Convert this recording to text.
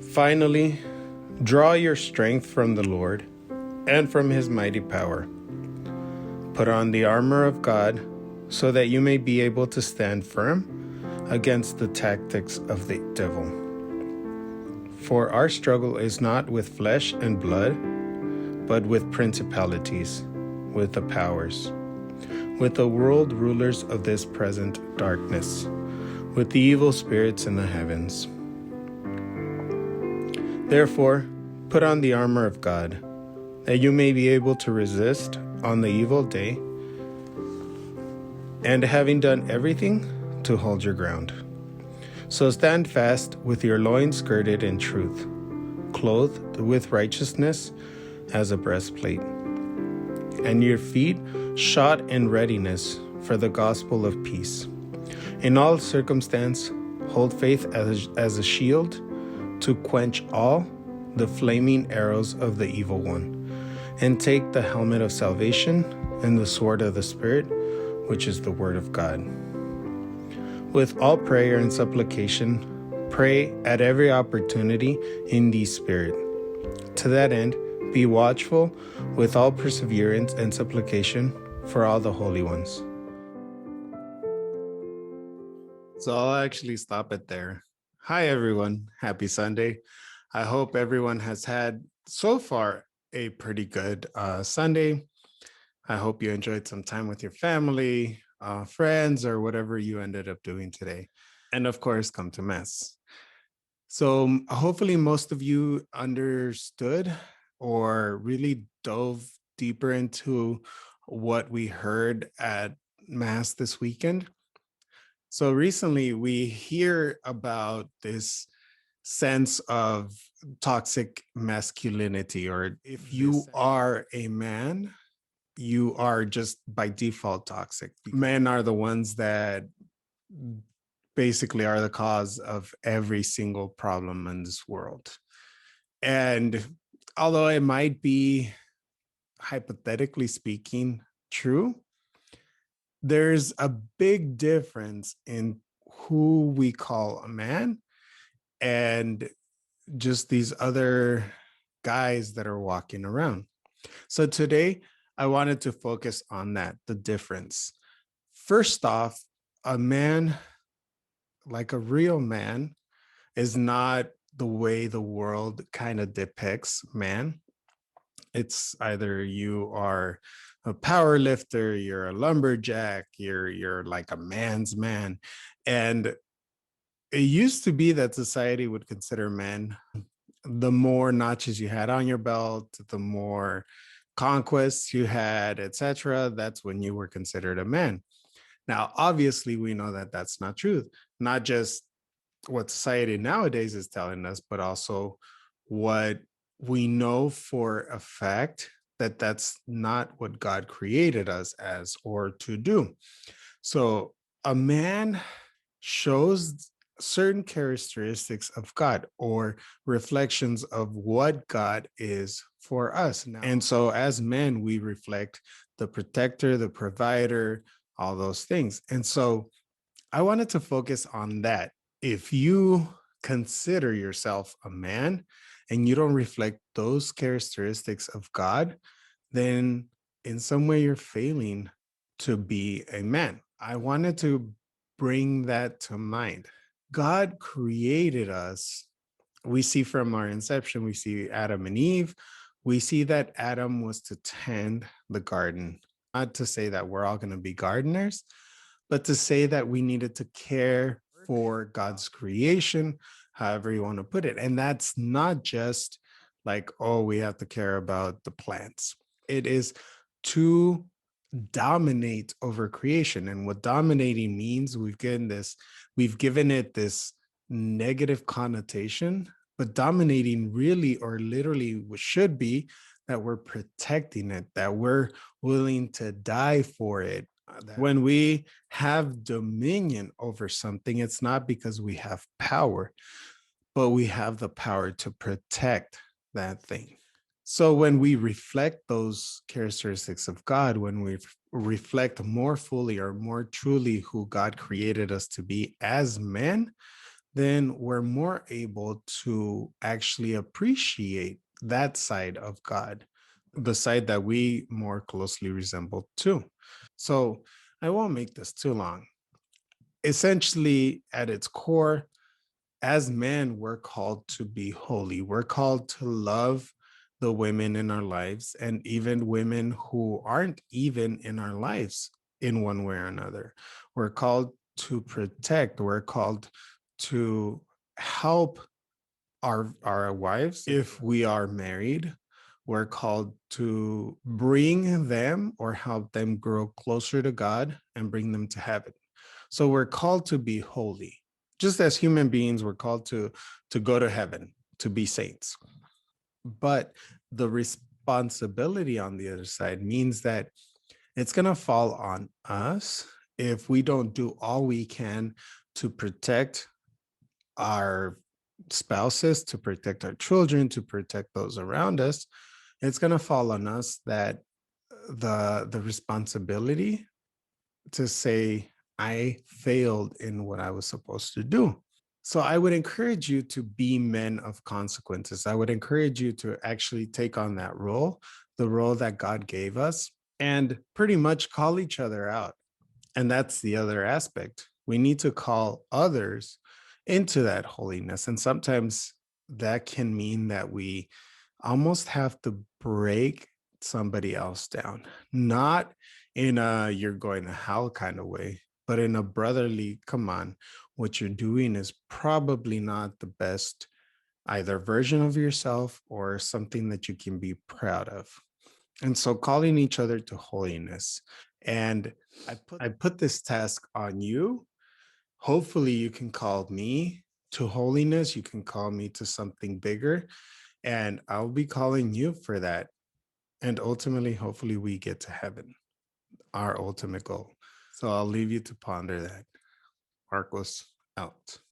Finally, draw your strength from the Lord and from his mighty power. Put on the armor of God so that you may be able to stand firm against the tactics of the devil. For our struggle is not with flesh and blood, but with principalities, with the powers, with the world rulers of this present darkness, with the evil spirits in the heavens. Therefore, put on the armor of God, that you may be able to resist on the evil day, and having done everything, to hold your ground. So stand fast with your loins girded in truth, clothed with righteousness as a breastplate, and your feet shod in readiness for the gospel of peace. In all circumstance, hold faith as a shield to quench all the flaming arrows of the evil one, and take the helmet of salvation and the sword of the Spirit, which is the word of God. With all prayer and supplication, pray at every opportunity in the Spirit. To that end, be watchful with all perseverance and supplication for all the holy ones. So I'll actually stop it there. Hi, everyone. Happy Sunday. I hope everyone has had so far a pretty good Sunday. I hope you enjoyed some time with your family, friends, or whatever you ended up doing today. And of course, come to Mass. So hopefully most of you understood or really dove deeper into what we heard at Mass this weekend. So recently we hear about this sense of toxic masculinity, or if you are a man, you are just by default toxic. Men are the ones that basically are the cause of every single problem in this world. And although it might be, hypothetically speaking, true, there's a big difference in who we call a man and just these other guys that are walking around. So today, I wanted to focus on that, the difference. First off, a man, like a real man, is not the way the world kind of depicts man. It's either you are a power lifter, you're a lumberjack, you're like a man's man. And it used to be that society would consider men, the more notches you had on your belt, the more conquests you had, etc., that's when you were considered a man. Now, obviously, we know that that's not true. Not just what society nowadays is telling us, but also what we know for a fact that that's not what God created us as or to do. So a man shows certain characteristics of God or reflections of what God is for us now. And so as men, we reflect the protector, the provider, all those things. And so I wanted to focus on that. If you consider yourself a man and you don't reflect those characteristics of God, then in some way you're failing to be a man. I wanted to bring that to mind. God created us. We see from our inception, we see Adam and Eve. We see that Adam was to tend the garden. Not to say that we're all going to be gardeners, but to say that we needed to care for God's creation, however you want to put it. And that's not just like, oh, we have to care about the plants. It is to dominate over creation. And what dominating means, we've given it this negative connotation, but dominating really or literally should be that we're protecting it, that we're willing to die for it. When we have dominion over something, it's not because we have power, but we have the power to protect that thing. So when we reflect those characteristics of God, when we reflect more fully or more truly who God created us to be as men, then we're more able to actually appreciate that side of God, the side that we more closely resemble too. So I won't make this too long. Essentially, at its core, as men, we're called to be holy. We're called to love the women in our lives and even women who aren't even in our lives in one way or another. We're called to protect, we're called to help our wives if we are married. We're called to bring them or help them grow closer to God and bring them to heaven. So we're called to be holy. Just as human beings, we're called to go to heaven, to be saints. But the responsibility on the other side means that it's going to fall on us if we don't do all we can to protect our spouses, to protect our children, to protect those around us. It's going to fall on us that the responsibility to say I failed in what I was supposed to do. So I would encourage you to be men of consequences. I would encourage you to actually take on that role, the role that God gave us, and pretty much call each other out. And that's the other aspect. We need to call others into that holiness. And sometimes that can mean that we almost have to break somebody else down, not in a you're going to hell kind of way, but in a brotherly, come on, what you're doing is probably not the best either version of yourself or something that you can be proud of. And so calling each other to holiness. And I put this task on you. Hopefully, you can call me to holiness. You can call me to something bigger. And I'll be calling you for that. And ultimately, hopefully, we get to heaven, our ultimate goal. So I'll leave you to ponder that. Marcos out.